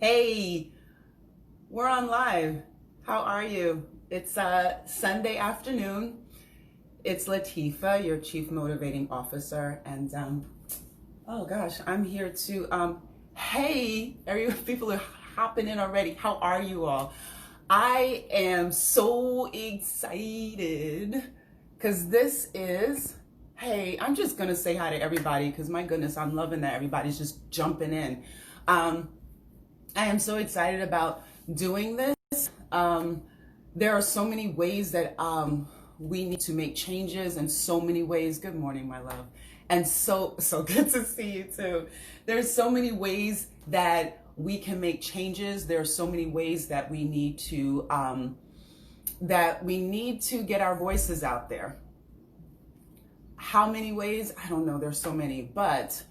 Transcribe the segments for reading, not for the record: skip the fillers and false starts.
Hey, we're on live. How are you? It's Sunday afternoon. It's Latifa, your Chief Motivating Officer, and oh gosh, I'm here to hey, people are hopping in already. How are you all? I am so excited because this is hey, I'm just gonna say hi to everybody because my goodness, I'm loving that everybody's just jumping in. Um, I am so excited about doing this. Um, there are so many ways that we need to make changes, and so many ways. Good morning, my love, and so good to see you too. There's so many ways that we can make changes. There are so many ways that we need to get our voices out there. How many ways? I don't know. There's so many, but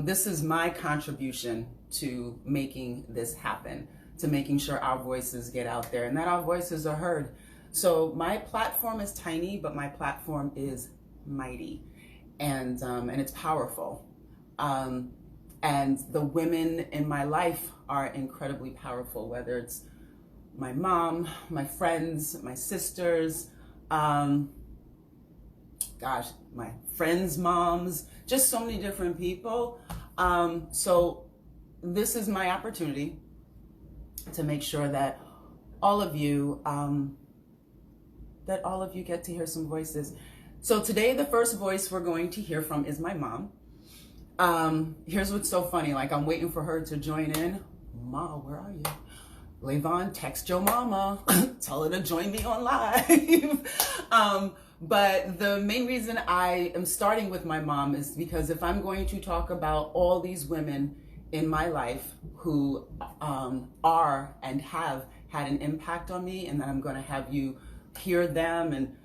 this is my contribution to making this happen, to making sure our voices get out there and that our voices are heard. So my platform is tiny, but my platform is mighty, and it's powerful. And the women in my life are incredibly powerful, whether it's my mom, my friends, my sisters, um, gosh, my friends' moms, just so many different people. So this is my opportunity to make sure that all of you, get to hear some voices. So today, the first voice we're going to hear from is my mom. Here's what's so funny. Like, I'm waiting for her to join in. Ma, where are you? Levon, text your mama. Tell her to join me on live. But the main reason I am starting with my mom is because if I'm going to talk about all these women in my life who are and have had an impact on me, and then I'm going to have you hear them and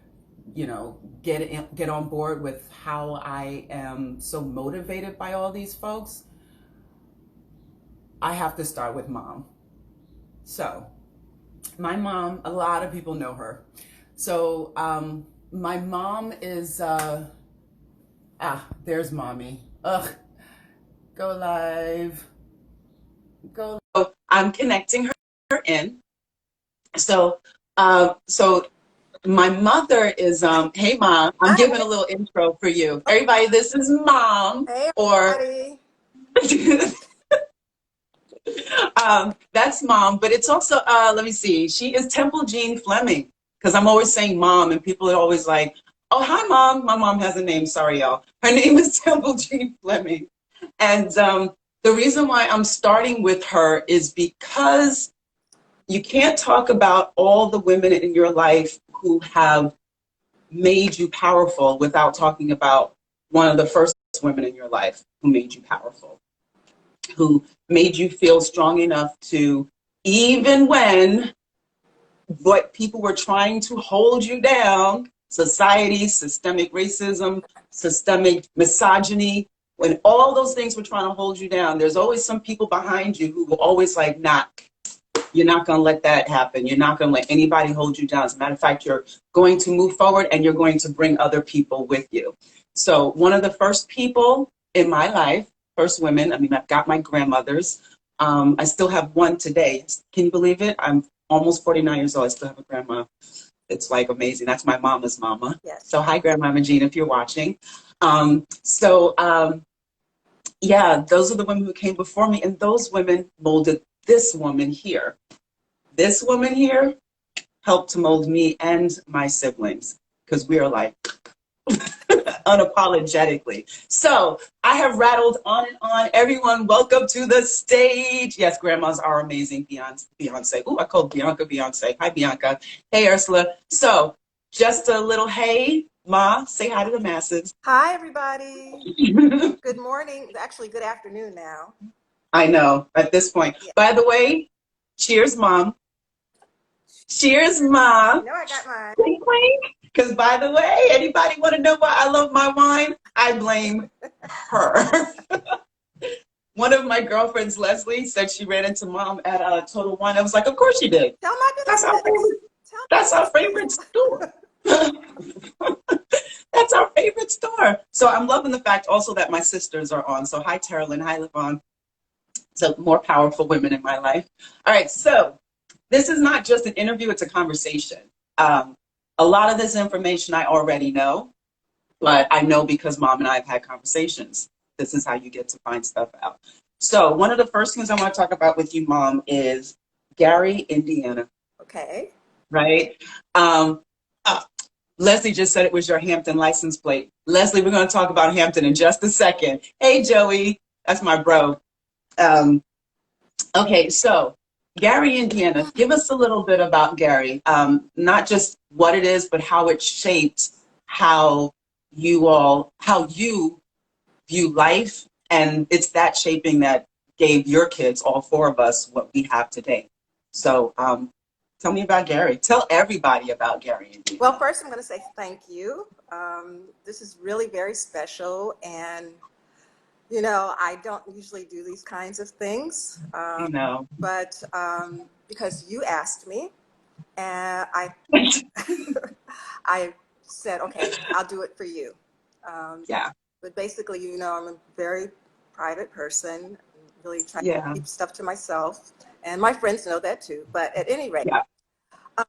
get on board with how I am so motivated by all these folks, I have to start with mom. So my mom, a lot of people know her. So my mom is there's mommy. Ugh, go live. Go. I'm connecting her in. So my mother is hey mom, I'm giving a Hi. little intro for you. Everybody, this is mom, Hey, or everybody. that's mom, but it's also let me see, she is Temple-Jene Fleming, because I'm always saying mom and people are always like, oh hi mom. My mom has a name, sorry y'all. Her name is Temple-Jene Fleming. And the reason why I'm starting with her is because you can't talk about all the women in your life who have made you powerful without talking about one of the first women in your life who made you powerful, who made you feel strong enough to, even when what people were trying to hold you down, society, systemic racism, systemic misogyny, when all those things were trying to hold you down, there's always some people behind you who will always like, nah, you're not going to let that happen. You're not going to let anybody hold you down. As a matter of fact, you're going to move forward and you're going to bring other people with you. So one of the first people in my life, first women, I mean, I've got my grandmothers. I still have one today. Can you believe it? I'm almost 49 years old. I still have a grandma. It's like amazing. That's my mama's mama. Yes. So hi, Grandmama Jean, if you're watching. Yeah, those are the women who came before me, and those women molded this woman here. This woman here helped to mold me and my siblings, because we are like unapologetically. So I have rattled on and on. Everyone, welcome to the stage. Yes, grandmas are amazing. Beyonce. Ooh, I called Bianca Beyonce. Hi, Bianca. Hey, Ursula. So just a little hey, Ma, say hi to the masses. Hi, everybody. Good morning. Actually, good afternoon now. I know at this point. Yeah. By the way, cheers, Mom. Cheers, You Mom. know, I got mine. Clink, clink. Because by the way, anybody want to know why I love my wine? I blame her. One of my girlfriends, Leslie, said she ran into Mom at Total Wine. I was like, of course she did. Tell my That's our business. favorite. Tell That's my our favorite business. store. That's our favorite store. So I'm loving the fact also that my sisters are on. So hi, Terrell, hi, Levon. So more powerful women in my life. All right, so this is not just an interview, it's a conversation. A lot of this information I already know, but I know because mom and I have had conversations. This is how you get to find stuff out. So one of the first things I want to talk about with you, mom, is Gary, Indiana. Okay. Right? Um, uh, Leslie just said it was your Hampton license plate. Leslie, we're going to talk about Hampton in just a second. Hey, Joey, that's my bro. Okay, so Gary, Indiana, give us a little bit about Gary. Not just what it is, but how it shaped how you view life. And it's that shaping that gave your kids, all four of us, what we have today. So tell me about Gary. Tell everybody about Gary, Indiana. Well, first I'm going to say thank you. This is really very special, and you know, I don't usually do these kinds of things, but because you asked me, and I said, okay, I'll do it for you. Yeah. But basically, you know, I'm a very private person, really trying to Yeah. keep stuff to myself, and my friends know that too. But at any rate, Yeah.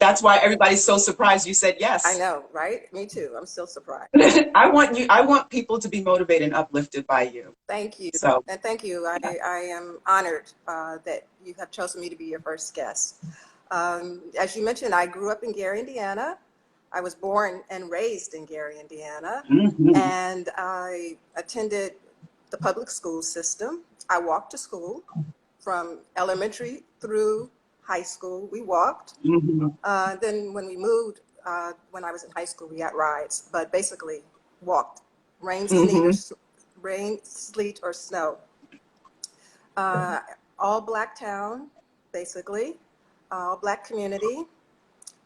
That's why everybody's so surprised you said yes. I know, right? Me too. I'm still surprised. I want people to be motivated and uplifted by you. Thank you. So, and thank you. I am honored that you have chosen me to be your first guest. As you mentioned, I grew up in Gary, Indiana. I was born and raised in Gary, Indiana, and I attended the public school system. I walked to school from elementary through high school. We walked. Then when we moved, when I was in high school, we got rides, but basically walked. Rain, sleet, or snow. All black town, basically. All black community.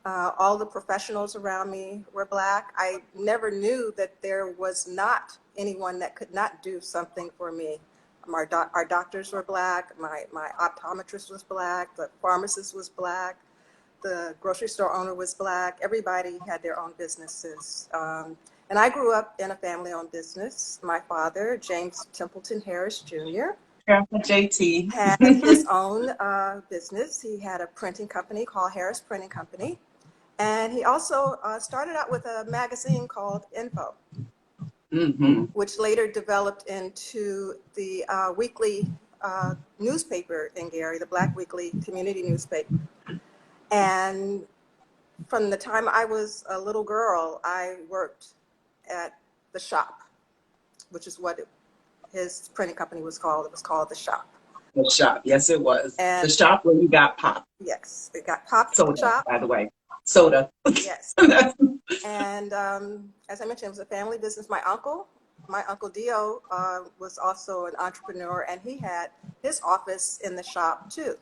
All the professionals around me were black. I never knew that there was not anyone that could not do something for me. Our doctors were black. My optometrist was black. The pharmacist was black. The grocery store owner was black. Everybody had their own businesses. And I grew up in a family-owned business. My father, James Temple-Jene Harris Jr., JT had his own business. He had a printing company called Harris Printing Company. And he also started out with a magazine called Info, which later developed into the weekly newspaper in Gary, the Black Weekly Community Newspaper. And from the time I was a little girl, I worked at the shop, which is what his printing company was called. It was called the shop. The shop, yes, it was. And the shop where you got pop. Yes, it got pop. Soda, shop. By the way, soda. Yes. And as I mentioned, it was a family business. My uncle Dio, was also an entrepreneur, and he had his office in the shop too.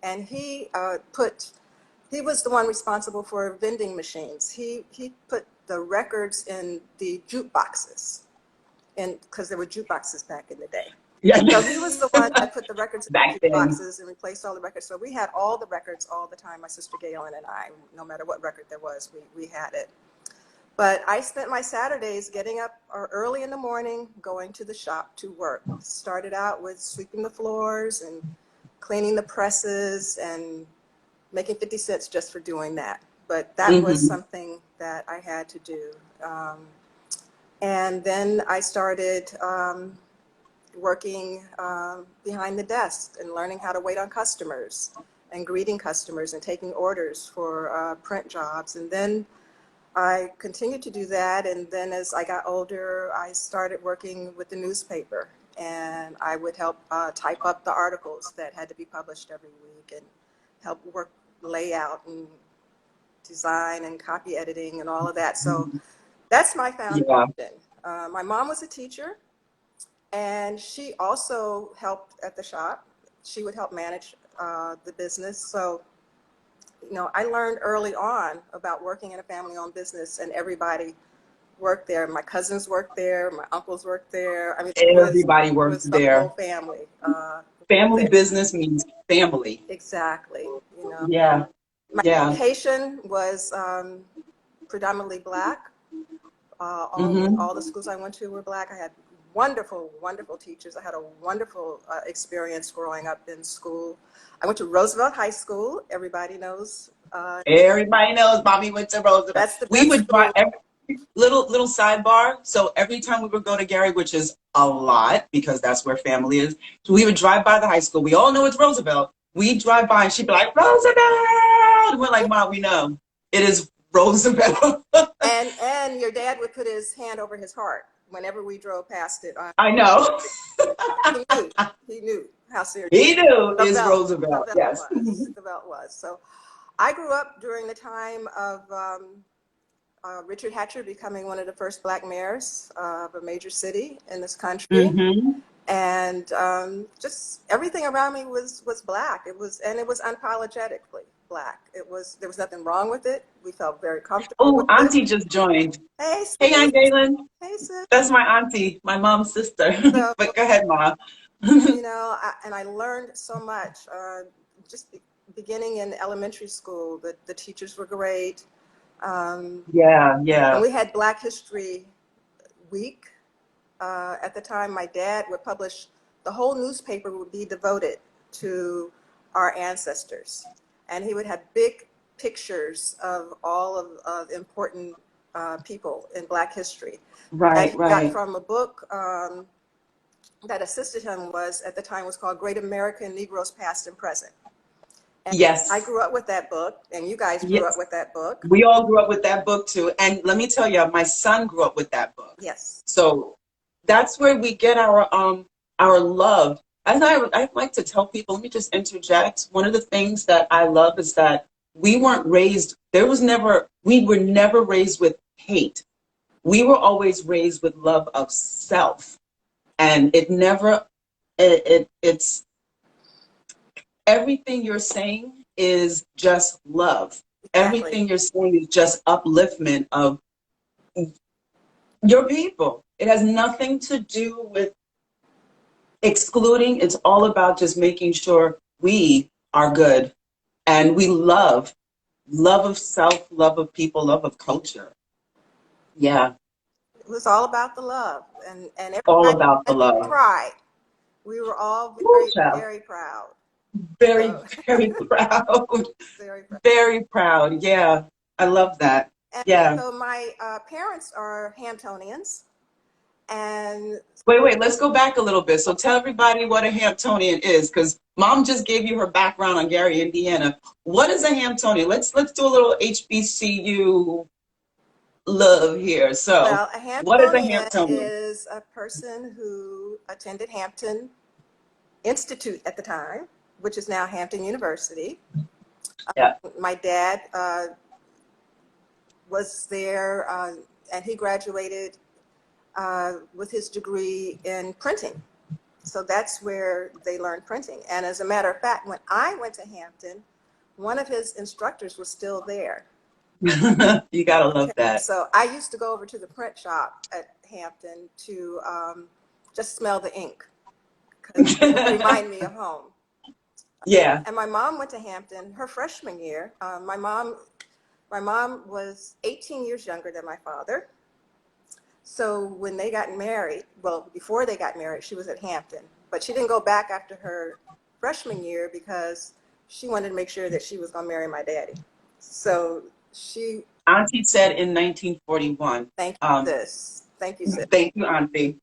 And he was the one responsible for vending machines. He put the records in the jukeboxes, and because there were jukeboxes back in the day. Yeah. So he was the one that put the records in the jukeboxes and replaced all the records. So we had all the records all the time, my sister Galen and I, no matter what record there was, we had it. But I spent my Saturdays getting up early in the morning, going to the shop to work. Started out with sweeping the floors and cleaning the presses and making 50 cents just for doing that. But that was something that I had to do. And then I started working behind the desk and learning how to wait on customers and greeting customers and taking orders for print jobs. And then I continued to do that. And then as I got older, I started working with the newspaper, and I would help type up the articles that had to be published every week and help work layout and design and copy editing and all of that. So that's my foundation. Yeah. My mom was a teacher, and she also helped at the shop. She would help manage the business. So, you know, I learned early on about working in a family-owned business, and everybody worked there. My cousins worked there. My uncles worked there. I mean, everybody worked there. The whole family. Family business means family. Exactly. You know. Yeah. My education was predominantly black. All the schools I went to were black. I had wonderful, wonderful teachers. I had a wonderful experience growing up in school. I went to Roosevelt High School. Everybody knows. Everybody knows Bobby went to Roosevelt. That's the We best would drive school. little sidebar. So every time we would go to Gary, which is a lot because that's where family is, so we would drive by the high school. We all know it's Roosevelt. We drive by and she'd be like, Roosevelt. And we're like, Mom, we know it is Roosevelt. And your dad would put his hand over his heart whenever we drove past it. I know. He knew. He knew how serious He knew the is belt, Roosevelt. Yes. the belt was. So I grew up during the time of Richard Hatcher becoming one of the first black mayors of a major city in this country. Mm-hmm. And just everything around me was black. It was unapologetically black. There was nothing wrong with it. We felt very comfortable Oh, with Auntie it. just joined. Hey, Hey, sis. Aunt Galen. Hey, sis. That's my auntie, my mom's sister. So, But go ahead, Mom. you know, and I learned so much. Just beginning in elementary school, the teachers were great. Yeah, And yeah. we had Black History Week. At the time, my dad would publish, the whole newspaper would be devoted to our ancestors. And he would have big pictures of all of important people in Black history. That Right, he got right. from a book that assisted him at the time was called Great American Negroes Past and Present. And I Yes. grew up with that book, and you guys grew up Yes. with that book. We all grew up with that book too. And let me tell you, my son grew up with that book. Yes. So that's where we get our love. As I like to tell people, let me just interject. One of the things that I love is that we weren't raised, we were never raised with hate. We were always raised with love of self. And it's everything you're saying is just love. Exactly. Everything you're saying is just upliftment of your people. It has nothing to do with excluding. It's all about just making sure we are good and we love of self, love of people, love of culture. Yeah. It was all about the love, and All everybody about the had love. pride. We were all Woo, very, child. very proud. Very, So, very proud. very proud. Very proud. Yeah. I love that. And Yeah. so my parents are Hamptonians, and Wait, let's go back a little bit. So tell everybody what a Hamptonian is, because Mom just gave you her background on Gary, Indiana. What is a Hamptonian? Let's do a little HBCU love here. So well, a what is a Hamptonian Hamptonian? is a person who attended Hampton Institute at the time, which is now Hampton University. Yeah. My dad was there, and he graduated with his degree in printing. So that's where they learned printing. And as a matter of fact, when I went to Hampton, one of his instructors was still there. You gotta love that. So I used to go over to the print shop at Hampton to just smell the ink, because it would remind me of home. Yeah. And my mom went to Hampton her freshman year. My mom was 18 years younger than my father. So when they got married, well, before they got married, she was at Hampton, but she didn't go back after her freshman year because she wanted to make sure that she was going to marry my daddy. So she. Auntie said in 1941. Thank you, sis. Thank you, sis. Thank you, Auntie.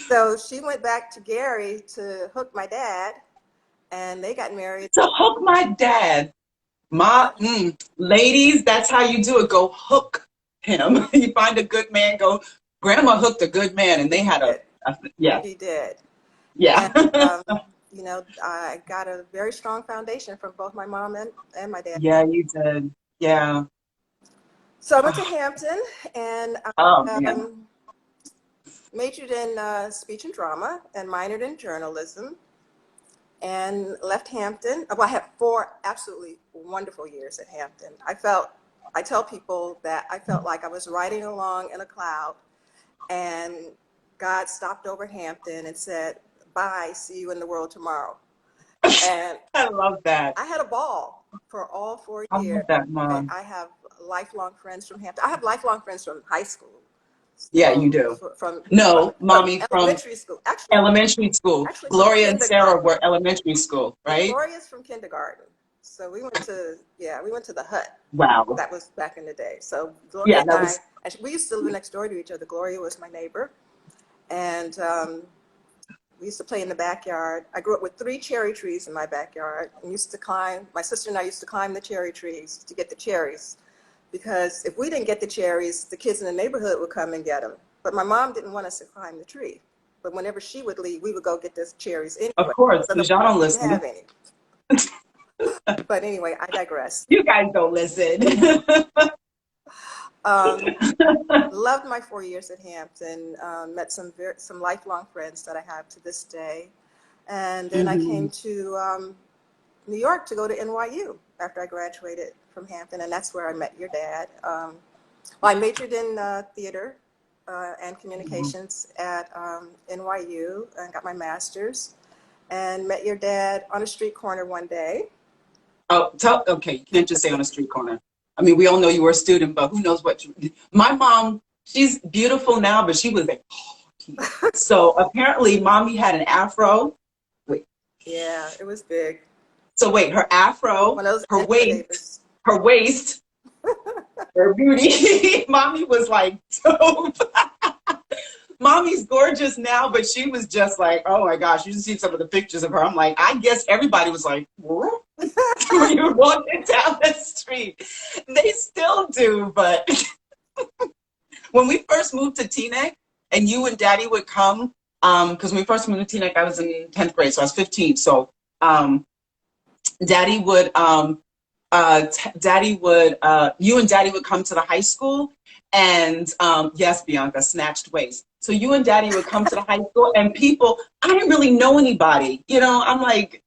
So she went back to Gary to hook my dad, and they got married. To hook my dad. Ladies, that's how you do it. Go hook him. You find a good man, go. Grandma hooked a good man, and they had yeah. She did. Yeah. And, you know, I got a very strong foundation from both my mom and my dad. Yeah, you did. Yeah. So I went to Hampton and majored in speech and drama and minored in journalism, and left Hampton. Well, I had 4 absolutely wonderful years at Hampton. I tell people that I felt like I was riding along in a cloud, and God stopped over Hampton and said, "Bye, see you in the world tomorrow." And I love that. I had a ball for all 4 I years. love that, Mom. I have lifelong friends from Hampton. I have lifelong friends from high school. Yeah, you So do. from No, from mommy, from elementary school, elementary school. actually from Gloria and Sarah kindergarten. were elementary school, Yeah, right? Gloria's from kindergarten. So we went to the hut. Wow. That was back in the day. So Gloria Yeah, and that was. we used to live next door to each other. Gloria was my neighbor, and we used to play in the backyard. I grew up with 3 cherry trees in my backyard, and used to climb. My sister and I used to climb the cherry trees to get the cherries, because if we didn't get the cherries, the kids in the neighborhood would come and get them. But my mom didn't want us to climb the tree. But whenever she would leave, we would go get the cherries Of anyway. course, So because y'all don't we didn't have listen. any. But anyway, I digress. You guys don't listen. Um, Loved my 4 years at Hampton. Met some lifelong friends that I have to this day. And then I came Hmm. to New York to go to NYU after I graduated from Hampton, and that's where I met your dad. Well, I majored in theater and communications at NYU and got my master's, and met your dad on a street corner one day. Oh, okay, you can't just say on a street corner. I mean, we all know you were a student, but who knows what you. My mom, she's beautiful now, but she was like, oh, so apparently, mommy had an afro. Wait, Yeah, it was big. so wait, her afro, One of those her waist, intimidators. her waist, her beauty. Mommy was like dope. Mommy's gorgeous now, but she was just like, oh my gosh, you should see some of the pictures of her. I'm like, I guess everybody was like, what? When you were walking down the street. They still do, but when we first moved to Teaneck and you and daddy would come, because when we first moved to Teaneck, I was in 10th grade, so I was 15. So um, daddy would you and daddy would come to the high school, and yes, Bianca, snatched waist. So you and daddy would come to the high school, and people, I didn't really know anybody, I'm like,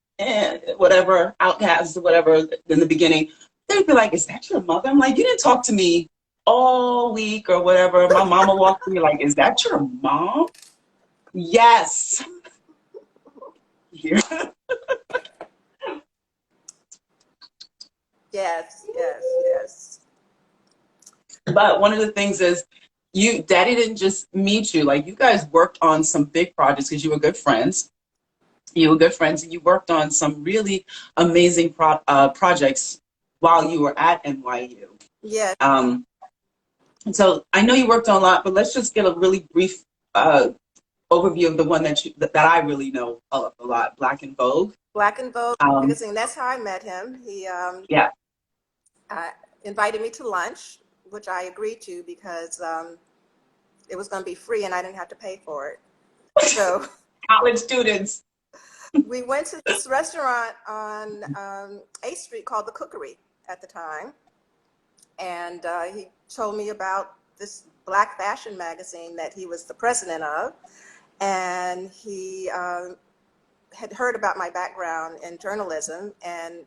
whatever, outcasts or whatever in the beginning. They'd be like, is that your mother? I'm like, you didn't talk to me all week or whatever. My mama walked to me like, is that your mom? Yes. Yeah. Yes, yes, yes. But one of the things is, daddy didn't just meet you. Like, you guys worked on some big projects because you were good friends. You were good friends, and you worked on some really amazing projects while you were at NYU. Yes. Um, and so I know you worked on a lot, but let's just get a really brief overview of the one that I really know a lot, Black in Vogue. Black and Vogue Um, magazine. That's how I met him. He yeah, uh, invited me to lunch, which I agreed to because it was going to be free and I didn't have to pay for it. So college students. we went to this restaurant on 8th Street called The Cookery at the time. And he told me about this Black fashion magazine that he was the president of. And he had heard about my background in journalism and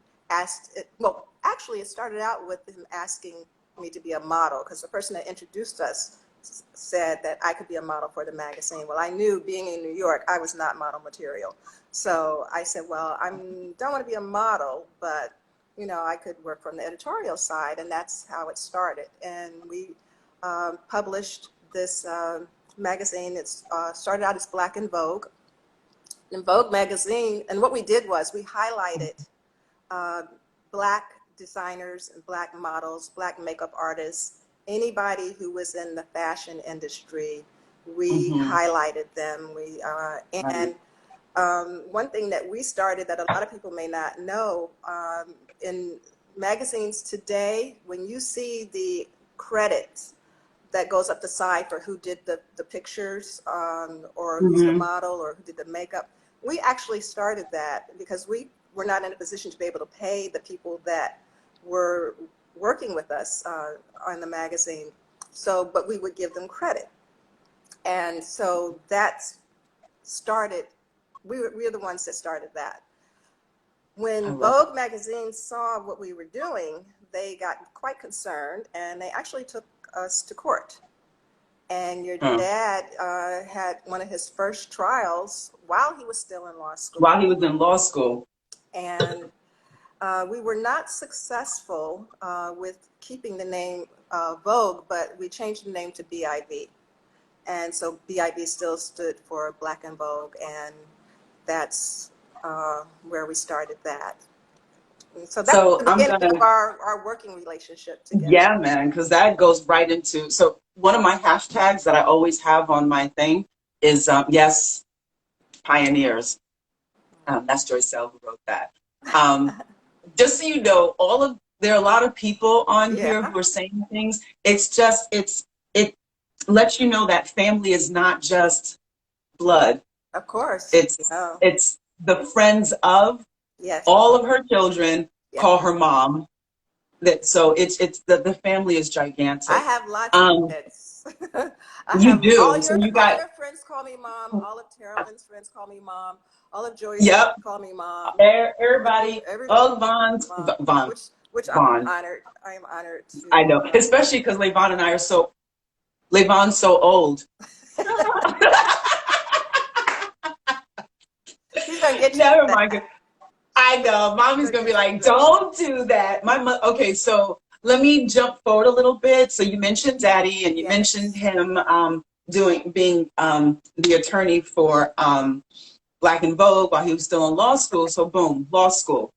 well, actually, it started out with him asking me to be a model because the person that introduced us said that I could be a model for the magazine. Well, I knew being in New York, I was not model material. So I said, well, I don't want to be a model, but I could work from the editorial side, and that's how it started. And we published this magazine. It started out as Black in Vogue. In Vogue magazine, and what we did was we highlighted uh, Black designers and Black models, Black makeup artists, anybody who was in the fashion industry. We Mm-hmm. highlighted them. Right. And one thing that we started that a lot of people may not know, in magazines today, when you see the credits that goes up the side for who did the pictures, or who's the Mm-hmm. model or who did the makeup. We actually started that because we were not in a position to be able to pay the people that were working with us on the magazine. So, but we would give them credit. And so that started, we are the ones that started that. I When love it. Vogue magazine saw what we were doing, they got quite concerned and they actually took us to court. And your Huh. dad had one of his first trials while he was still in law school. While he was in law school. And we were not successful with keeping the name Vogue, but we changed the name to BIV. And so BIB still stood for Black in Vogue, and that's where we started that. And so that's So the I'm beginning of gonna, our working relationship together. yeah, man, because that goes right into, so one of my hashtags that I always have on my thing is, yes, pioneers. That's Joyce Sell who wrote that. Um, just so you know, there are a lot of people on Yeah, here who are saying things. It lets you know that family is not just blood. of course. It's Oh, it's the friends of yes, all of her children yeah. call her mom. That so it's the family is I gigantic. have lots of Um, kids. I you have do. So you all got, your friends call me mom. All of Terrell's friends call me mom. All of Joey's friends yep, call me mom. everybody, Everybody all mom, which I'm Vaughn. honored. I am honored I to. know, especially because Levon and I are so, Levon's so old. He's gonna get you Never for mind. that. I know. He's Mommy's gonna gonna be get you like, for that. don't do that. Okay, so let me jump forward a little bit. So you mentioned Daddy, and you mentioned Yes, him being the attorney for Black in Vogue while he was still in law school. So boom, law school.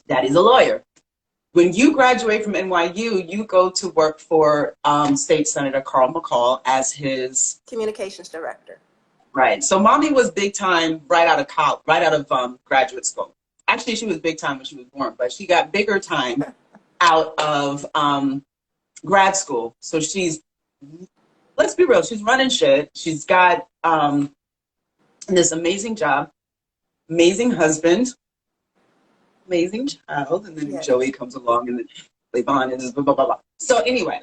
Daddy's a lawyer. When you graduate from NYU, you go to work for State Senator Carl McCall as his communications director. right. So mommy was big time right out of college, right out of graduate school. Actually, she was big time when she was born, but she got bigger time out of grad school. So she's, let's be real, she's running shit. She's got this amazing job, amazing husband, amazing child, and then Yes. Joey comes along and then Levon is blah, blah, blah, blah. So anyway,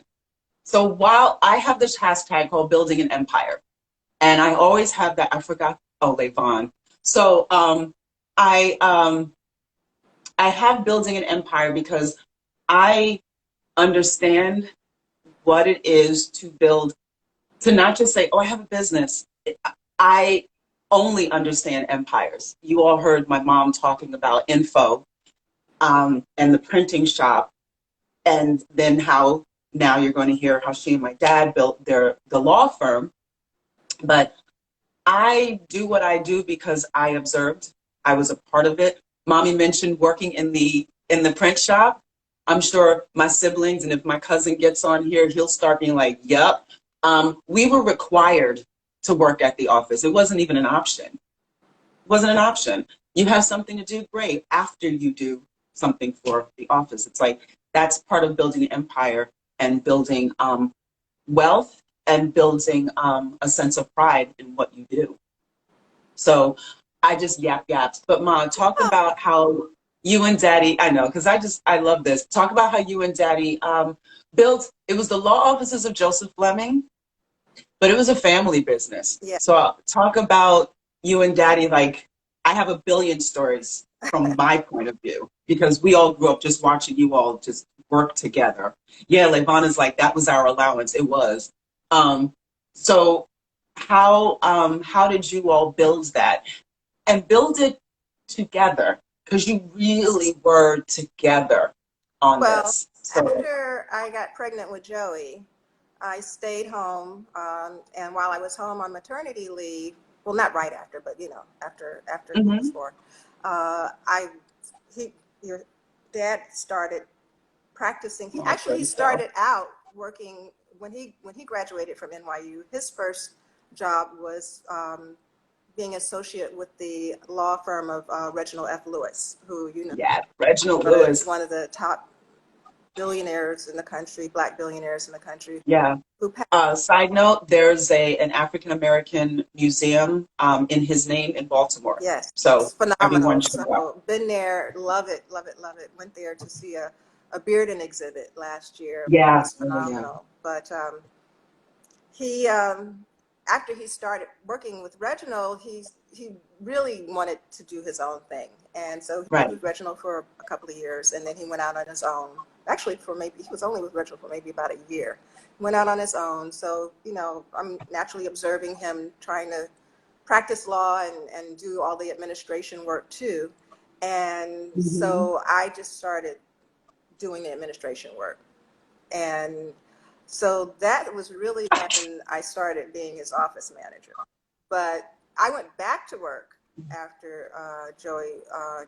so while I have this hashtag called building an empire, and I always have that, I forgot, oh, Levon. So I um, I have building an empire because I understand what it is to build, to not just say, oh, I have a business. I only understand empires. You all heard my mom talking about info and the printing shop, and then how now you're going to hear how she and my dad built the law firm. But I do what I do because I observed. I was a part of it. Mommy mentioned working in the print shop. I'm sure my siblings, and if my cousin gets on here, he'll start being like, "Yep." We were required to work at the office. It wasn't even an option. It wasn't an option. You have something to do, great. After you do something for the office, it's like that's part of building an empire and building wealth and building a sense of pride in what you do. So I just yapped. But Ma, talk about how you and Daddy, I know, because I love this. Talk about how you and Daddy built, it was the law offices of Joseph Fleming, but it was a family business. Yeah. So talk about you and Daddy, like, I have a billion stories from my point of view because we all grew up just watching you all just work together. Yeah, Levana's like, that was our allowance. It was. Um, so how did you all build that and build it together? Because you really were together on Well, this. So, after I got pregnant with Joey, I stayed home, and while I was home on maternity leave, well, not right after, but after he was mhm. born, I he your dad started practicing. He Oh, actually he sorry, so. started out working when he graduated from NYU. His first job was being associate with the law firm of Reginald F. Lewis, who Yeah, Reginald was Lewis. one of the top billionaires in the country, black billionaires in the country, Yeah. who passed. Side note, there's an African American museum in his name in Baltimore. Yes, it's So everyone phenomenal. should go. So been there, love it, love it, love it. Went there to see a Bearden exhibit last year. It Yeah. was Oh, yeah. phenomenal. But he after he started working with Reginald, he really wanted to do his own thing, and so he was Right. with Reginald for a couple of years, and then he went out on his own. Actually, for maybe he was only with Reginald for maybe about a year. Went out on his own, so I'm naturally observing him trying to practice law and do all the administration work too, and Hmm. so I just started doing the administration work, and So that was really when I started being his office manager. But I went back to work after Joey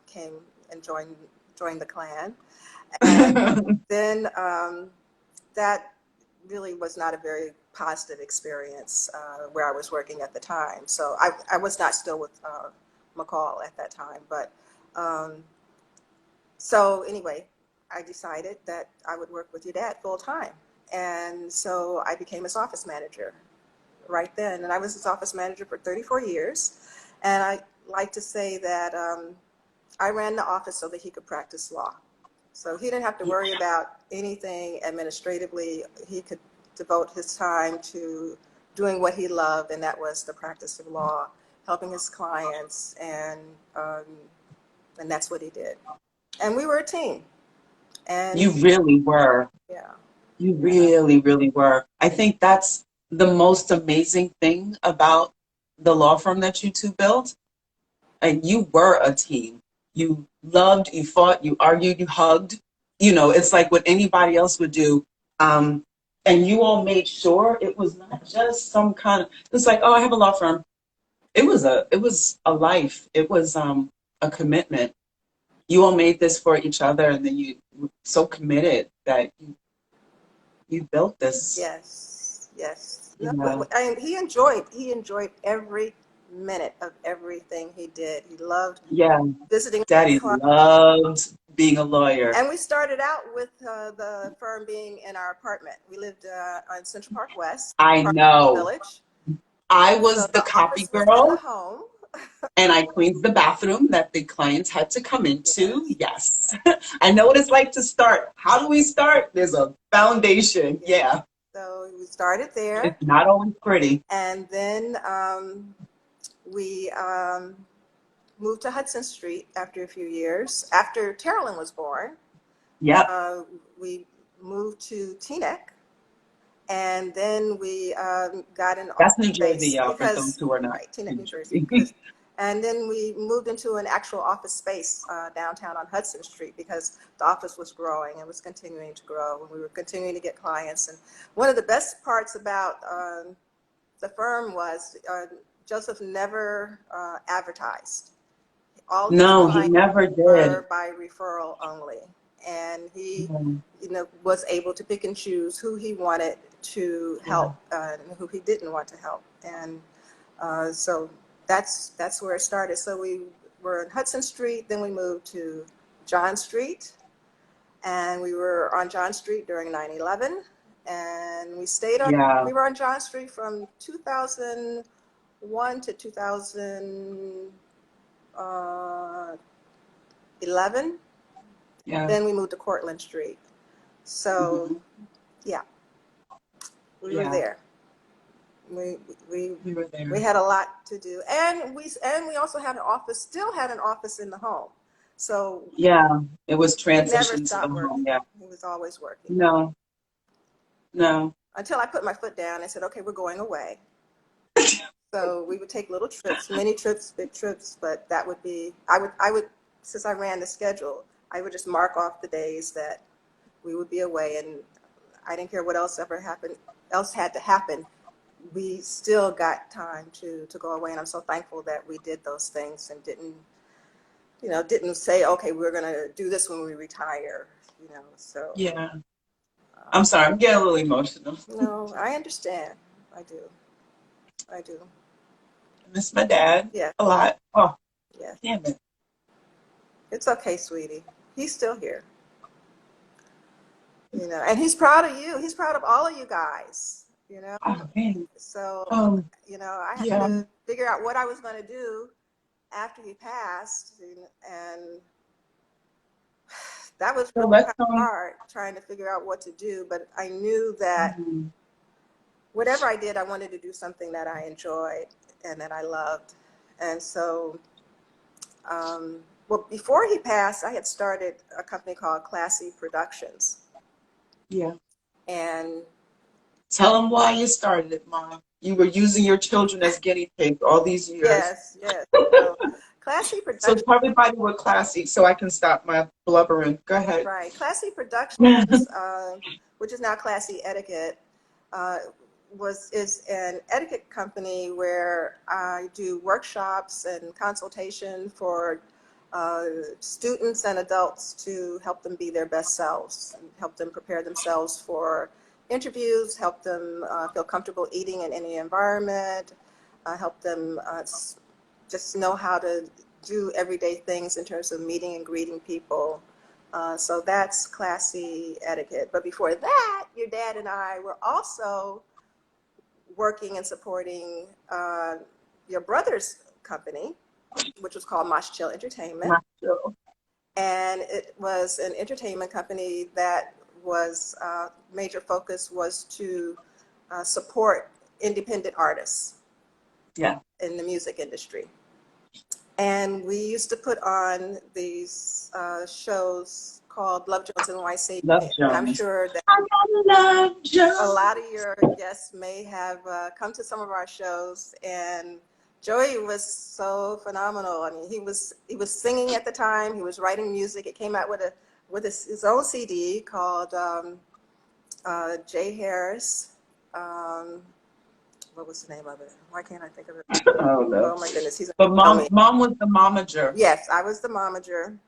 came and joined the clan. And then that really was not a very positive experience where I was working at the time. So I was not still with McCall at that time. But so anyway, I decided that I would work with your dad full time. And so I became his office manager right then. And I was his office manager for 34 years. And I like to say that I ran the office so that he could practice law. So he didn't have to worry about anything administratively. He could devote his time to doing what he loved, and that was the practice of law, helping his clients, and that's what he did. And we were a team. And You really were. yeah. You really, really were. I think that's the most amazing thing about the law firm that you two built. And you were a team. You loved, you fought, you argued, you hugged. You know, it's like what anybody else would do. And you all made sure it was not just some kind of, it's like, oh, I have a law firm. It was a life. It was a commitment. You all made this for each other, and then you were so committed that you built this. Yes, yes. You No, know. he enjoyed every minute of everything he did. He loved Yeah, visiting Daddy clients. loved being a lawyer. And we started out with the firm being in our apartment. We lived on Central Park West, I Park know. Village. I So was the the copy office was in the girl, home. and I cleaned the bathroom that the clients had to come into. Yes. Yes. I know what it's like to start. How do we start? There's a foundation. Yes. Yeah. So we started there, It's not always pretty. and then we moved to Hudson Street after a few years. After Carolyn was born, Yep. we moved to Teaneck, and then we got an That's office New Jersey, space y'all, for those because, who are not right, Teaneck, in New Jersey. Jersey. And then we moved into an actual office space downtown on Hudson Street because the office was growing and was continuing to grow, and we were continuing to get clients. And one of the best parts about the firm was Joseph never advertised. All his No, he clients never did. were by referral only, and he, Mm, was able to pick and choose who he wanted to yeah. help and who he didn't want to help, and so that's where it started. So we were on Hudson Street, then we moved to John Street, and we were on John Street during 9/11, and Yeah. we were on John Street from 2001 to 2011. Yeah. Then we moved to Cortlandt Street. So, Mhm. yeah, we were Yeah. there. We We were there. we had a lot to do, and we also had an office. Still had an office in the home. So Yeah. It was he never transitioned to the stopped home. working. Yeah. He was always working. No. No. Until I put my foot down and said, okay, we're going away. So we would take little trips, mini trips, big trips, but that would be, I would, since I ran the schedule, I would just mark off the days that we would be away, and I didn't care what else had to happen. We still got time to go away, and I'm so thankful that we did those things and didn't say, okay, we're going to do this when we retire, so. Yeah. I'm sorry. I'm getting a little emotional. No, I understand. I do. I miss my dad Yeah. a lot. Oh, Yeah. damn it. It's okay, sweetie. He's still here. And he's proud of you. He's proud of all of you guys, Oh, man. So, I had Yeah. to figure out what I was going to do after he passed. And that was So really let's hard trying to figure out what to do. But I knew that whatever I did, I wanted to do something that I enjoyed and that I loved. And so, well, before he passed, I had started a company called Classy Productions. Yeah. And Tell them why you started it, Mom. You were using your children as guinea pigs all these years. yes. So, Classy So Productions. tell everybody we're classy so I can stop my blubbering. Go ahead. Right. Classy Productions, which is now Classy Etiquette, uh, is an etiquette company where I do workshops and consultation for students and adults to help them be their best selves, and help them prepare themselves for interviews, help them feel comfortable eating in any environment, help them just know how to do everyday things in terms of meeting and greeting people. So that's classy etiquette. But before that, your dad and I were also working and supporting your brother's company, which was called Mosh Chill Entertainment. And it was an entertainment company that was major focus was to support independent artists in the music industry. And we used to put on these shows called Love Jones NYC. Love And Jones. I'm sure that Love Jones. a lot of your guests may have come to some of our shows, and Joey was so phenomenal. I mean, he was singing at the time. He was writing music. It came out with his own CD called J. Harris. What was the name of it? Why can't I think of it? Oh, no. Oh my goodness, But mom was the momager. Yes, I was the momager.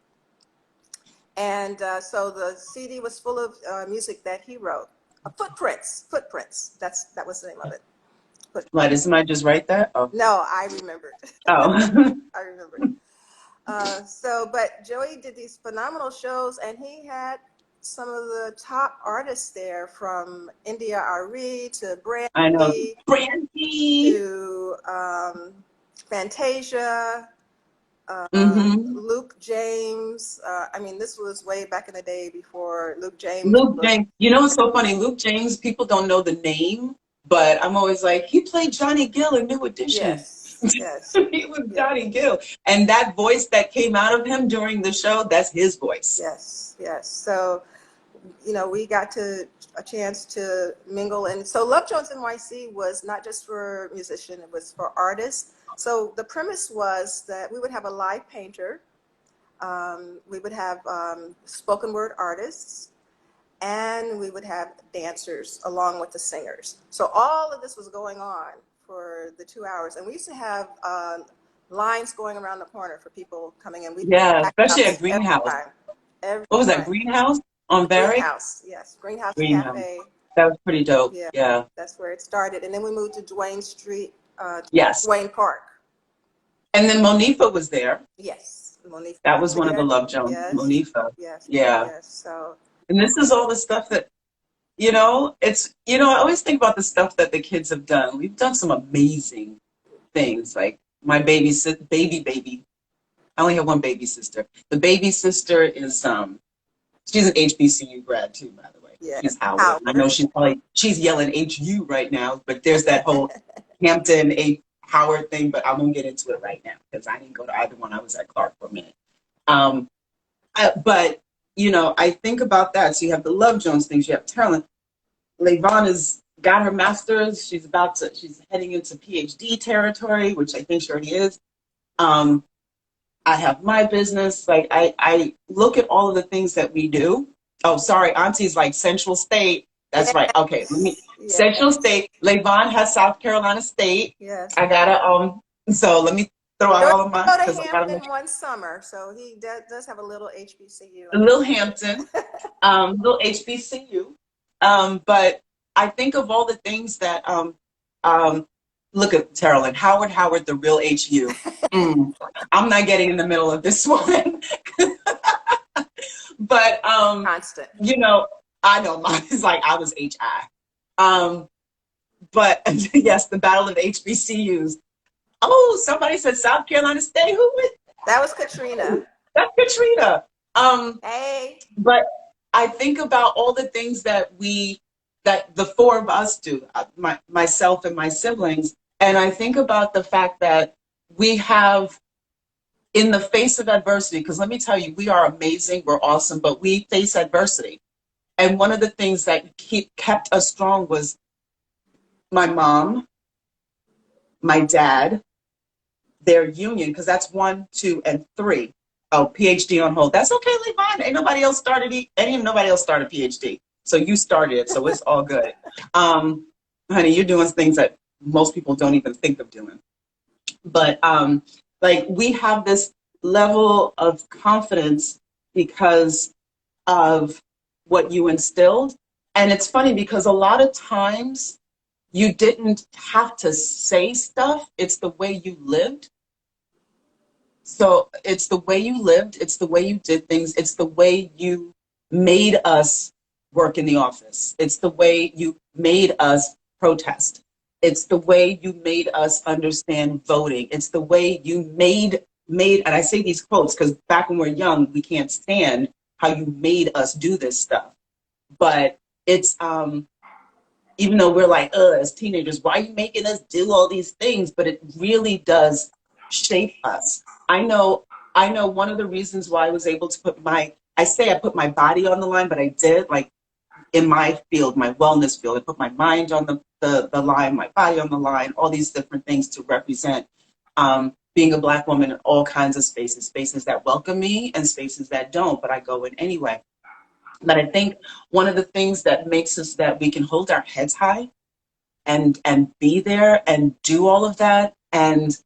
And so the CD was full of music that he wrote. Footprints. That was the name of it. Why, did somebody just write that? Oh. No, I remembered. Oh. I remembered. But Joey did these phenomenal shows, and he had some of the top artists there, from India Ari to Brandy. I know. Brandy. To Fantasia. Luke James. I mean, this was way back in the day before Luke James. You know what's so funny? Luke James, people don't know the name, but I'm always like, he played Johnny Gill in New Edition. Yes. He was Johnny Gill. And that voice that came out of him during the show, that's his voice. Yes. So, we got a chance to mingle. And so Love Jones NYC was not just for musicians, it was for artists. So the premise was that we would have a live painter, we would have spoken word artists, and we would have dancers along with the singers. So all of this was going on for the 2 hours. And we used to have lines going around the corner for people coming in. Especially at Greenhouse. What was that, Greenhouse on Barry? Greenhouse, yes. Greenhouse Cafe. That was pretty dope. Yeah. That's where it started. And then we moved to Duane Street, yes. Duane Park. And then Monifa was there. Yes. Monifa. That was one of the Love Jones. Yes. Monifa. Yes. Yeah. Yes. So. And this is all the stuff that, it's, I always think about the stuff that the kids have done. We've done some amazing things. Like my baby. I only have one baby sister. The baby sister is, she's an HBCU grad too, by the way. Yeah. She's Howard. I know she's yelling HU right now, but there's that whole Hampton Howard thing, but I won't get into it right now because I didn't go to either one. I was at Clark for a minute. But, I think about that. So you have the Love Jones things. You have Terrell. Levon has got her master's. She's heading into PhD territory, which I think she already is. I have my business. Like I look at all of the things that we do. Oh, sorry. Auntie's like Central State. That's right. Okay. Central State. Levon has South Carolina State. Yes. I gotta, so let me throw out all of my. Go to Hampton one summer, so he does have a little HBCU. A little Hampton, little HBCU. But I think of all the things that, look at Terrell and Howard, the real HU. I'm not getting in the middle of this one. But, constant. I know mine is like, I was HI. But yes, the battle of HBCUs. Oh, somebody said South Carolina State. Who was that? Was Katrina. That's Katrina. Hey. But I think about all the things that the four of us do, myself and my siblings. And I think about the fact that we have, in the face of adversity, because let me tell you, we are amazing, we're awesome, but we face adversity. And one of the things that kept us strong was my mom, my dad, their union, because that's 1, 2, and 3. Oh, PhD on hold. That's okay, Levon. Ain't nobody else started PhD. So you started it, so it's all good. honey, you're doing things that most people don't even think of doing. But like we have this level of confidence because of what you instilled. And it's funny because a lot of times you didn't have to say stuff, it's the way you lived. So it's the way you lived, it's the way you did things, it's the way you made us work in the office, it's the way you made us protest, it's the way you made us understand voting, it's the way you made and I say these quotes because back when we're young, we can't stand how you made us do this stuff. But it's even though we're like, as teenagers, why are you making us do all these things? But it really does shape us. I know one of the reasons why I was able to put I say I put my body on the line, but I did, like in my field, my wellness field, I put my mind on the line, my body on the line, all these different things to represent being a Black woman in all kinds of spaces, spaces that welcome me and spaces that don't, but I go in anyway. But I think one of the things that makes us that we can hold our heads high and be there and do all of that, and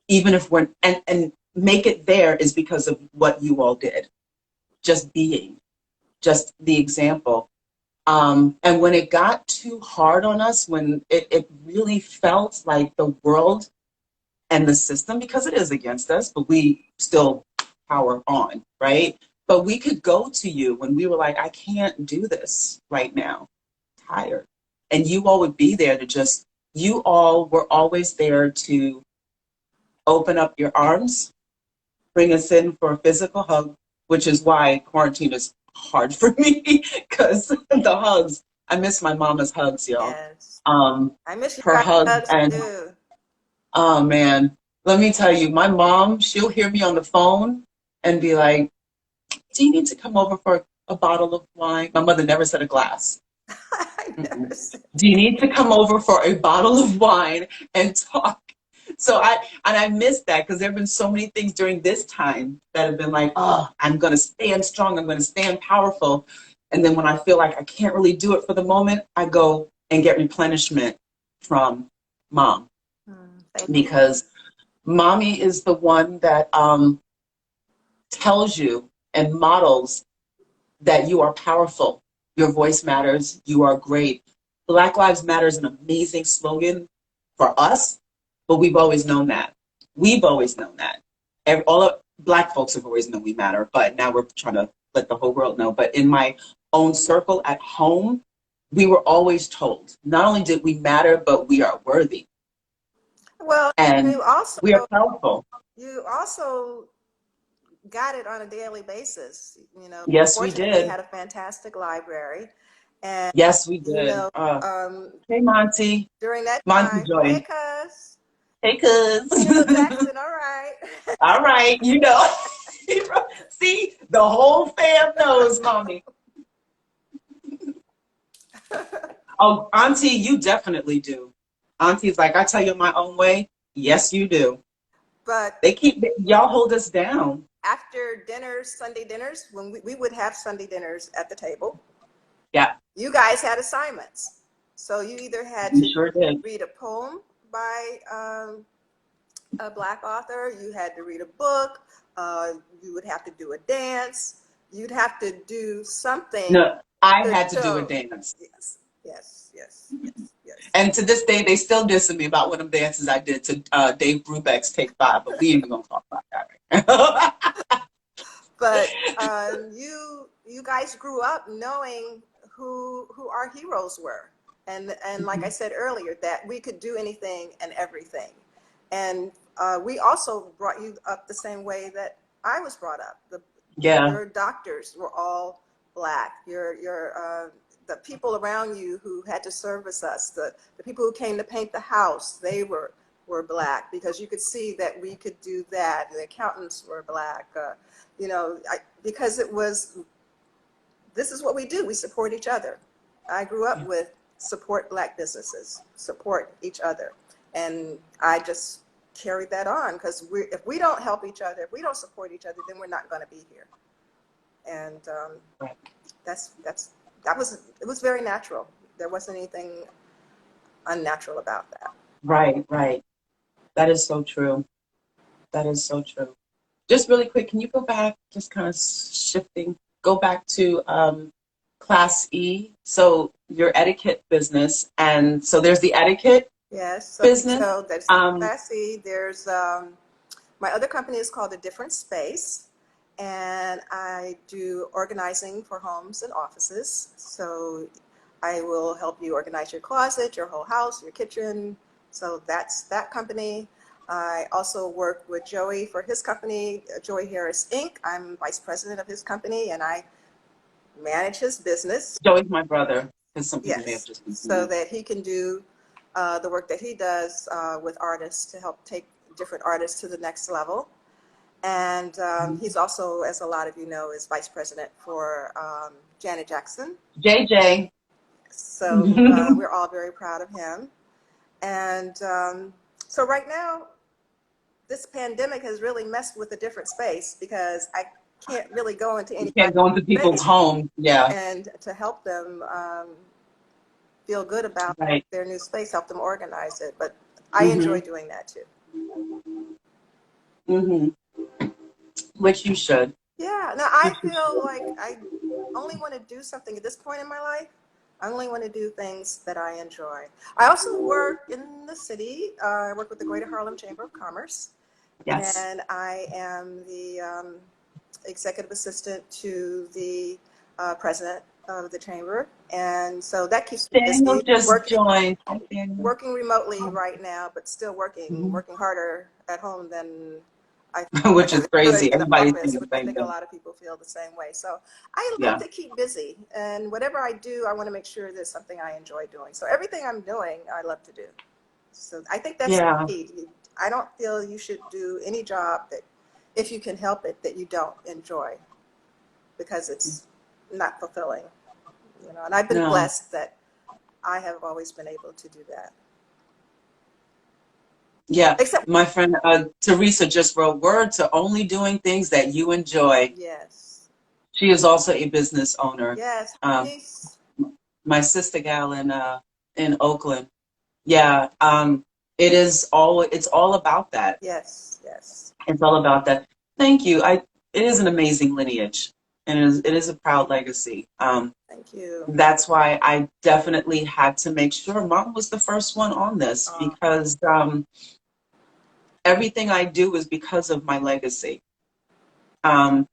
even if we're and make it there is because of what you all did, just being, just the example. And when it got too hard on us, when it really felt like the world and the system, because it is against us, but we still power on, right? But we could go to you when we were like, I can't do this right now, tired. And you all would be there to just, you all were always there to open up your arms, bring us in for a physical hug, which is why quarantine is hard for me because the hugs, I miss my mama's hugs, y'all. Yes. Um, I miss you her guys' hugs hugs and too. oh man, let me tell you, my mom, she'll hear me on the phone and be like, do you need to come over for a bottle of wine? My mother never said a glass. I never Mm-mm. said. Do you need to come over for a bottle of wine and talk? So I miss that because there have been so many things during this time that have been like, oh, I'm going to stand strong. I'm going to stand powerful. And then when I feel like I can't really do it for the moment, I go and get replenishment from mom Thank you. because mommy is the one that tells you and models that you are powerful. Your voice matters. You are great. Black Lives Matter is an amazing slogan for us, but we've always known that. We've always known that. All of Black folks have always known we matter, but now we're trying to let the whole world know. But in my own circle at home, we were always told not only did we matter, but we are worthy Well, and you also we are powerful. you also got it on a daily basis. Yes, we Fortunately, did. had a fantastic library, and Yes, we you did. know, um, Hey, Monty. during that Monty time, hey, Joy. cuz Hey, cuz. Michael Jackson, all right. All right, you know. See, the whole fam knows, mommy. Oh, Auntie, you definitely do. Auntie's like, I tell you my own way. Yes, you do. But They keep, y'all hold us down. after dinners, Sunday dinners, when we would have Sunday dinners at the table, Yeah, you guys had assignments. So you either had we to sure did. read a poem by a Black author, you had to read a book, you would have to do a dance, you'd have to do something No, I to had to do a show. dance. Yes, yes, yes, yes, yes. And to this day, they still dissing me about one of them dances I did to Dave Brubeck's Take Five, but we ain't even gonna talk about that right. But you guys grew up knowing who our heroes were, and like I said earlier, that we could do anything and everything, and we also brought you up the same way that I was brought up. Yeah. Your doctors were all Black. The people around you who had to service us, the people who came to paint the house, they were Black, because you could see that we could do that. The accountants were Black. Because this is what we do. We support each other. I grew up with support Black businesses, support each other. And I just carried that on, because if we don't help each other, if we don't support each other, then we're not going to be here. And it was very natural. There wasn't anything unnatural about that. Right, right. That is so true. That is so true. Just really quick, can you go back, just kind of shifting, go back to Class E? So your etiquette business, and so there's the etiquette Yes, business. so that's Um, Class C. There's my other company is called A Different Space, and I do organizing for homes and offices. So I will help you organize your closet, your whole house, your kitchen. So that's that company. I also work with Joey for his company, Joey Harris Inc. I'm vice president of his company, and I manage his business. Joey's my brother, because some people may have Yes, just so been. that he can do the work that he does with artists to help take different artists to the next level. And he's also, as a lot of you know, is vice president for Janet Jackson. JJ. So we're all very proud of him. And so right now, this pandemic has really messed with A Different Space because I can't really go into You anybody's can't go into people's space homes. Yeah, and to help them feel good about right. their new space, help them organize it. But I Mm-hmm. enjoy doing that too. Mm-hmm. Which you should. Yeah, now I Which you feel should. like I only want to do something at this point in my life. I only want to do things that I enjoy. I also work in the city. I work with the Greater Harlem Chamber of Commerce, Yes. and I am the executive assistant to the president of the chamber. And so that keeps me Daniel busy, just joined. Hi, Daniel. working remotely right now, but still Mhm. working harder at home than I Which is could crazy. in the Everybody's office, thinking which the I same think a thing. lot of people feel the same way. So I love Yeah. to keep busy, and whatever I do, I want to make sure there's something I enjoy doing. So everything I'm doing, I love to do. So I think that's the Yeah. key. I don't feel you should do any job that, if you can help it, that you don't enjoy, because it's not fulfilling. You know, and I've been No. blessed that I have always been able to do that. Yeah. Except, My friend Teresa just wrote word to only doing things that you enjoy. yes, She is also a business owner. yes, Um, peace. my sister gal in Oakland. Yeah. It's all about that. Yes, yes. It's all about that. Thank you. It is an amazing lineage, and it is a proud legacy. Thank you. That's why I definitely had to make sure Mom was the first one on this, Uh, because everything I do is because of my legacy. Um,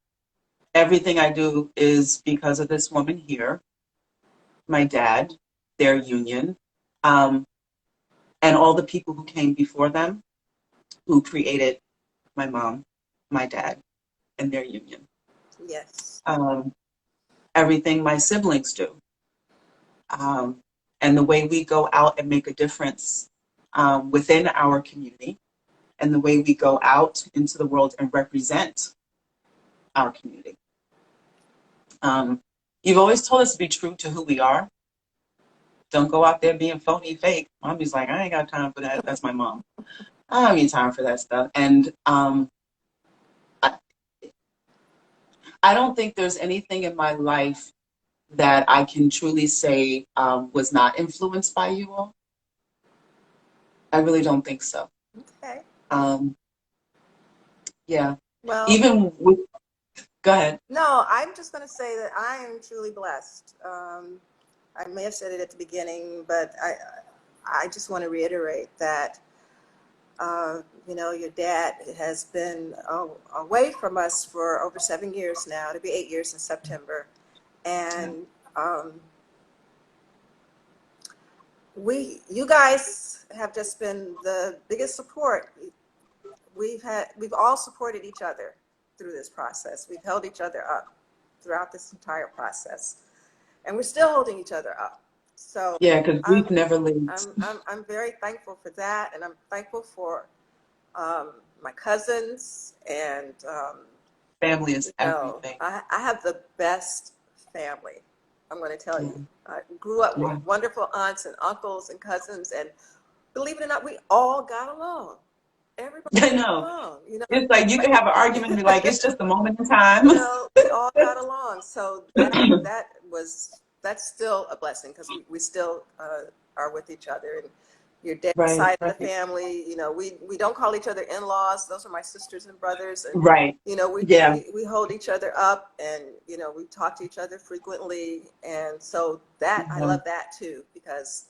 everything I do is because of this woman here, my dad, their union, um, and all the people who came before them who created my mom, my dad, and their union. yes, Um, everything my siblings do. And the way we go out and make a difference within our community, and the way we go out into the world and represent our community. You've always told us to be true to who we are. Don't go out there being phony, fake. Mommy's like, I ain't got time for that. That's my mom. I don't need time for that stuff. And I, I don't think there's anything in my life that I can truly say was not influenced by you all. I really don't think so. okay. Um, yeah. Well, Even with, go ahead. no, I'm just going to say that I am truly blessed. I may have said it at the beginning, but I just want to reiterate that, you know, your dad has been away from us for over 7 years now. It'll be 8 years in September. Yeah. And you guys have just been the biggest support. We've all supported each other through this process. We've held each other up throughout this entire process, and we're still holding each other up. So Yeah, because I'm grief never leaves. I'm very thankful for that, and I'm thankful for my cousins, and Family is you know, everything. I have the best family. I'm going to tell Yeah. you. I grew up with Yeah. wonderful aunts and uncles and cousins, and believe it or not, we all got along. Everybody I got know. along, you know. It's like you can have an argument and be like, it's just a moment in time. You know, we all got along. So that's still a blessing, because we still are with each other. And your dad's Right. side of the family, you know, we don't call each other in-laws. Those are my sisters and brothers. And, Right. you know, Yeah. we hold each other up, and, you know, we talk to each other frequently. And so that, I love that too, because,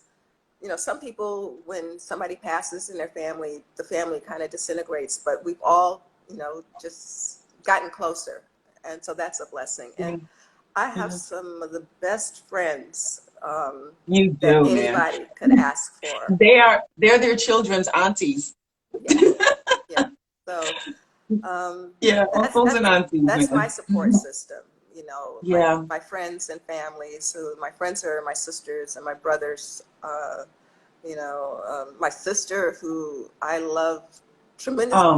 you know, some people, when somebody passes in their family, the family kind of disintegrates, but we've all, you know, just gotten closer. And so that's a blessing. And I have some of the best friends You that do, man. anybody could ask for. They're their children's aunties. Yeah. Yeah. So Yeah, uncles and aunties. that's my Man. support system. You know, Yeah. my friends and families. Who my friends are my sisters and my brothers. You know, my sister, who I love Oh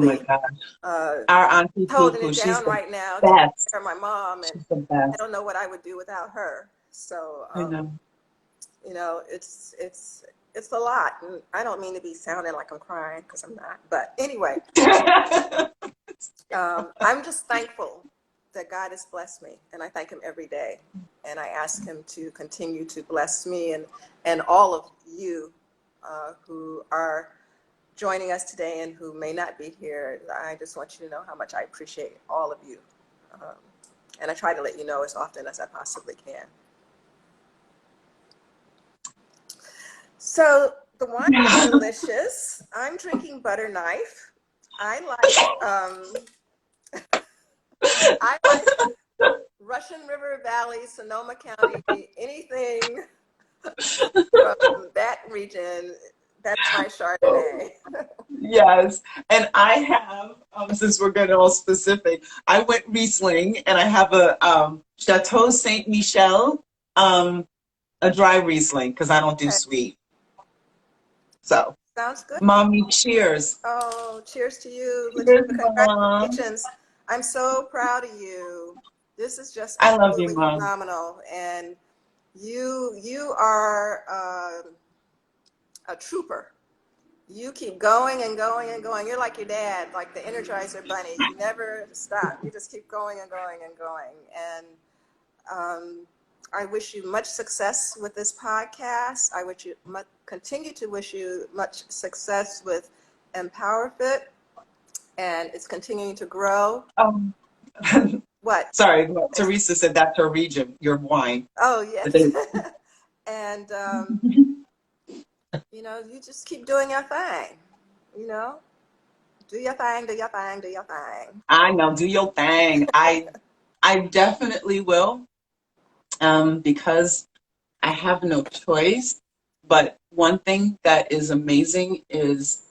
my tremendously, gosh. uh, Our auntie holding Poo, it she's down the right now, taking best. care of my mom, and She's the I best. don't know what I would do without her. So, I know. you know, it's a lot, and I don't mean to be sounding like I'm crying, because I'm not. But anyway, I'm just thankful that God has blessed me, and I thank Him every day, and I ask Him to continue to bless me and all of you who are joining us today and who may not be here. I just want you to know how much I appreciate all of you, and I try to let you know as often as I possibly can. So the wine is delicious. I'm drinking butter knife. I like Russian River Valley, Sonoma County, anything from that region. That's my Chardonnay. Yes. And I have, since we're getting all specific, I went Riesling and I have a Chateau Saint Michel, a dry Riesling because I don't do Okay. sweet. So, Sounds good. Mommy, cheers. Oh, cheers to you. Cheers, Mom. Congratulations. I'm so proud of you. This is just I love you, absolutely Mom. phenomenal. And you are a trooper. You keep going and going and going. You're like your dad, like the Energizer Bunny. You never stop. You just keep going and going and going. And I wish you much success with this podcast. I wish you continue to wish you much success with EmpowerFit, and it's continuing to grow. Um, What? sorry, Teresa said that's her region, your wine. Oh, yes. And, you know, you just keep doing your thing, you know? Do your thing, do your thing, do your thing. I know, do your thing. I definitely will, because I have no choice. But one thing that is amazing is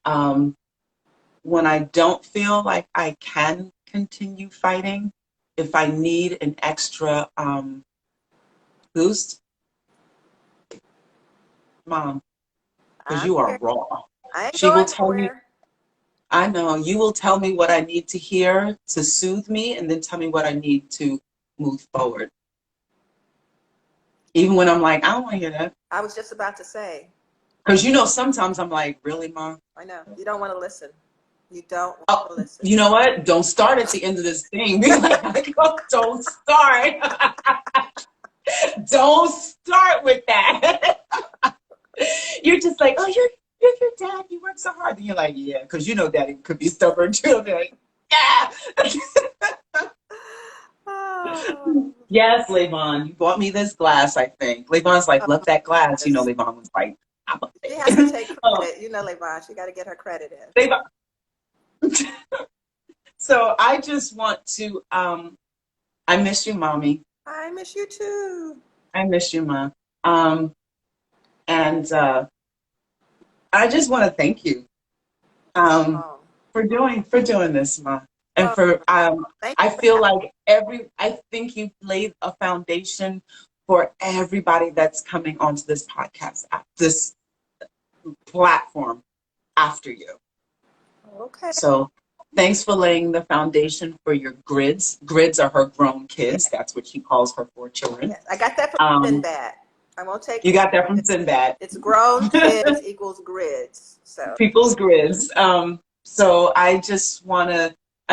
when I don't feel like I can continue fighting, if I need an extra boost, Mom, because I'm you are here. raw. I ain't She will going tell me, nowhere. I know, you will tell me what I need to hear to soothe me and then tell me what I need to move forward. Even when I'm like, I don't want to hear that. I was just about to say. Because you know, sometimes I'm like, really, Mom? I know. You don't want to listen. You don't want Oh, to listen. you know what? Don't start at the end of this thing. Be like, don't start. Don't start with that. You're just like, oh, you're your dad. You work so hard. And you're like, yeah, because you know daddy could be stubborn too. Be like, yeah. Oh, Yes, Levon, you bought me this glass, I think. Levon's like, love that glass. You know, yes. Levon was like, I'm a She has to take oh, credit. You know, Levon, she got to get her credit in. Levon. So I just want to, I miss you, Mommy. I miss you too. I miss you, Mom. And I just want to thank you Oh, for doing this, Mom. And oh, for thank I you for feel having like I think you've laid a foundation for everybody that's coming onto this podcast, this platform after you. me. Okay. So thanks for laying the foundation for your grids. Grids are her grown Yeah, kids. That's what she calls her 4 children. yeah. I got that from Um, Sinbad. I won't take you got that from it. Sinbad. It's grown kids equals grids. So, People's grids. So I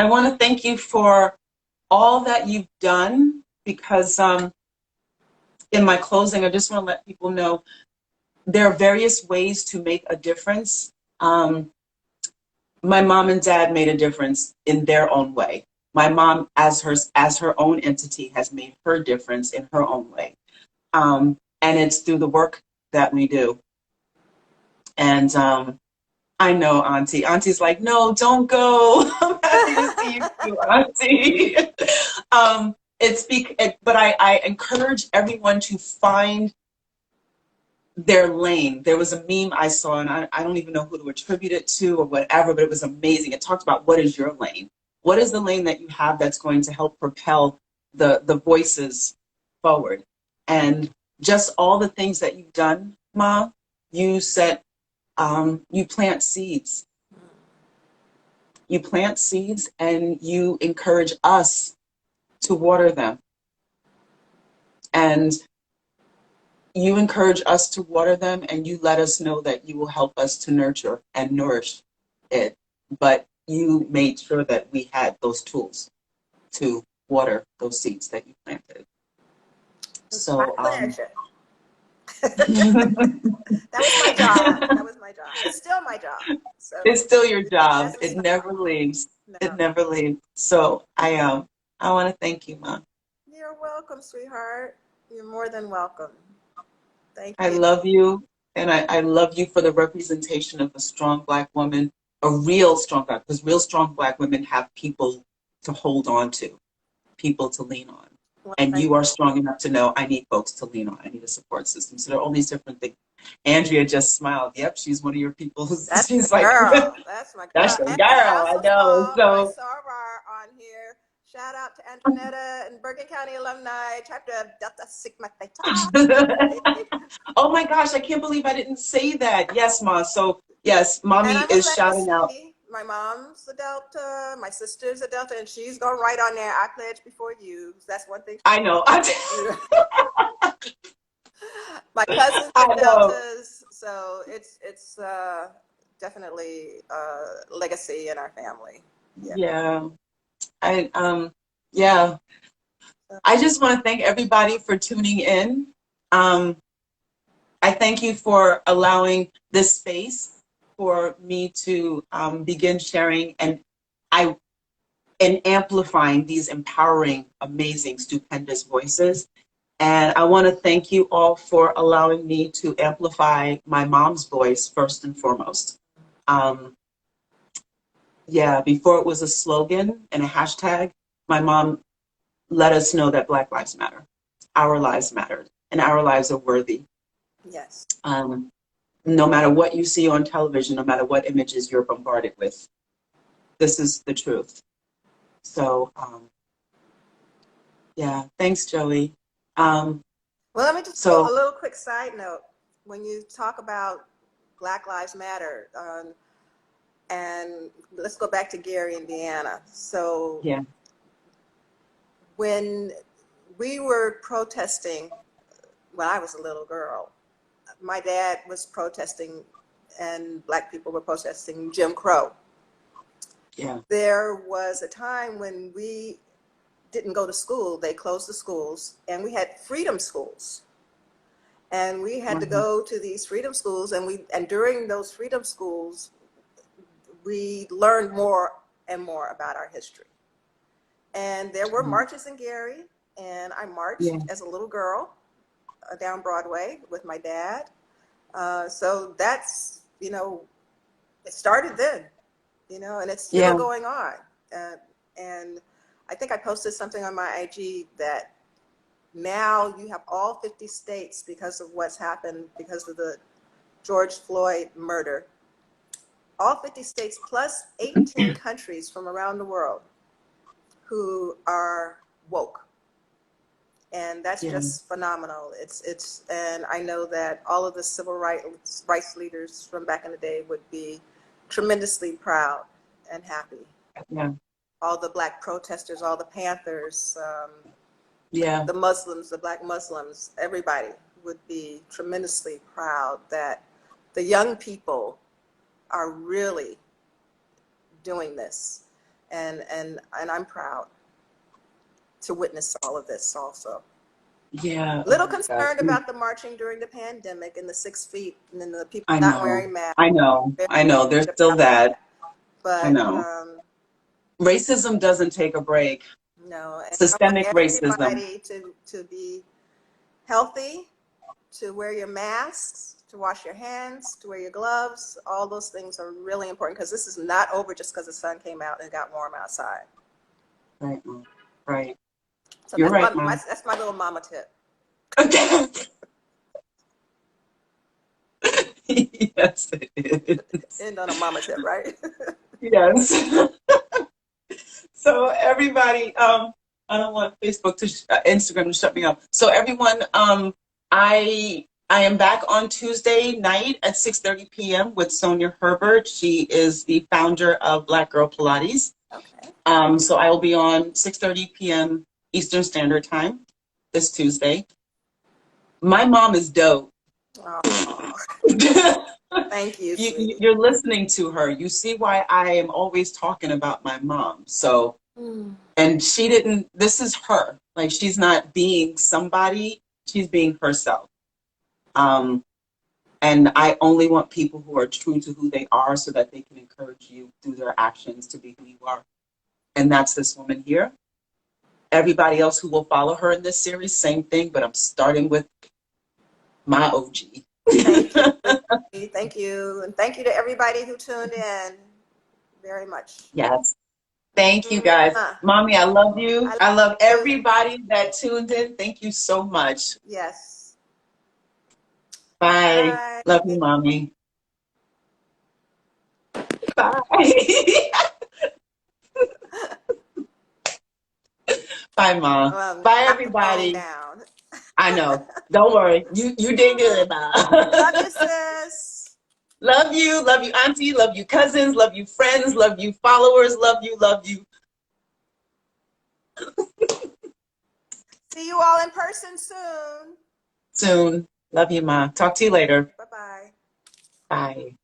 want to thank you for all that you've done because in my closing, I just want to let people know there are various ways to make a difference. My mom and dad made a difference in their own way. My mom, as her own entity, has made her difference in her own way, and it's through the work that we do. And I know, Auntie. Auntie's like, no, don't go. I'm happy to see you too, Auntie. But I encourage everyone to find their lane. There was a meme I saw, and I don't even know who to attribute it to or whatever, but it was amazing. It talked about what is your lane? What is the lane that you have that's going to help propel the voices forward? And just all the things that you've done, Ma, you said, you plant seeds. You plant seeds and you encourage us to water them. And you encourage us to water them, and you let us know that you will help us to nurture and nourish it. But you made sure that we had those tools to water those seeds that you planted. So, that was my job. That was my job. It's still my job. So it's still your it job. doesn't It stop. never leaves. No. It never leaves. So I want to thank you, Mom. You're welcome, sweetheart. You're more than welcome. Thank I you. love you, and I love you for the representation of a strong Black woman, a real strong Black, because real strong Black women have people to hold on to, people to lean on. Well, And you are strong enough to know I need folks to lean on. I need a support system. So there are all these different things. Andrea just smiled. Yep, she's one of your people. that's She's my like, girl. That's my that's girl. your And I girl. I also know. saw So on here. Shout out to Antoinetta and Bergen County alumni, chapter of Delta Sigma Theta. oh my gosh, I can't believe I didn't say that. Yes, Ma. So yes, And mommy I'm a is shouting out. legacy. My mom's a Delta, my sister's a Delta, and she's gonna write on there, I pledge before you. That's one thing. I know. My cousins I are know. Deltas, so it's definitely a legacy in our family. Yeah. Yeah. I yeah. I just want to thank everybody for tuning in. I thank you for allowing this space for me to begin sharing and amplifying these empowering, amazing, stupendous voices. And I want to thank you all for allowing me to amplify my mom's voice first and foremost. Yeah, before it was a slogan and a hashtag, my mom let us know that Black lives matter. Our lives matter, and our lives are worthy. Yes. No matter what you see on television, no matter what images you're bombarded with, this is the truth. So, yeah, thanks, Joey. Well, let me just go So, a little quick side note. When you talk about Black Lives Matter, and let's go back to Gary, Indiana. So yeah, when we were protesting, when I was a little girl, my dad was protesting and Black people were protesting Jim Crow. yeah. There was a time when we didn't go to school. They closed the schools, and we had freedom schools. And we had to go to these freedom schools, and during those freedom schools, we learned more and more about our history. And there were marches in Gary, and I marched Yeah, as a little girl down Broadway with my dad. So that's, it started then, and it's still yeah, going on. And I think I posted something on my IG that now you have all 50 states, because of what's happened, because of the George Floyd murder, all 50 states plus 18 countries from around the world who are woke. And that's yeah, just phenomenal. And I know that all of the civil rights leaders from back in the day would be tremendously proud and happy. yeah, All the Black protesters, all the Panthers, yeah, the Muslims, the Black Muslims, everybody would be tremendously proud that the young people are really doing this. And I'm proud to witness all of this also. Yeah. Oh Little my gosh. concerned about the marching during the pandemic and the 6 feet and then the people I not know. wearing masks. I know. Very I know. There's concerned still about that. that. I But know. Racism doesn't take a break. no, and I want Systemic racism. everybody to be healthy, to wear your masks, to wash your hands, to wear your gloves. All those things are really important because this is not over just because the sun came out and it got warm outside. Right, Mom. Right. So You're right, Mom. that's my little mama tip. Yes, it is. End on a mama tip, right? Yes. So everybody, I don't want Facebook to Instagram to shut me up. So everyone, I am back on Tuesday night at 6:30 p.m. with Sonia Herbert. She is the founder of Black Girl Pilates. Okay. So I will be on 6:30 p.m. Eastern Standard Time this Tuesday. My mom is dope. Oh, thank you, sweetie. You're listening to her. You see why I am always talking about my mom. So, and she didn't, this is her. Like, she's not being somebody, she's being herself. And I only want people who are true to who they are so that they can encourage you through their actions to be who you are. And that's this woman here. Everybody else who will follow her in this series, same thing, but I'm starting with my OG. Thank you. Thank you. And thank you to everybody who tuned in very much. Yes. Thank you, guys. Mommy, I love you. I love everybody that tuned in. Thank you so much. Yes. Bye. Bye. Love you, Mommy. Bye. Bye, Mom. Bye, Knock the phone everybody. down. I know. Don't worry. You did good, Mom. Love you, sis. Love you, Auntie. Love you, cousins. Love you, friends. Love you, followers. Love you, love you. See you all in person soon. Soon. Love you, Ma. Talk to you later. Bye-bye. Bye.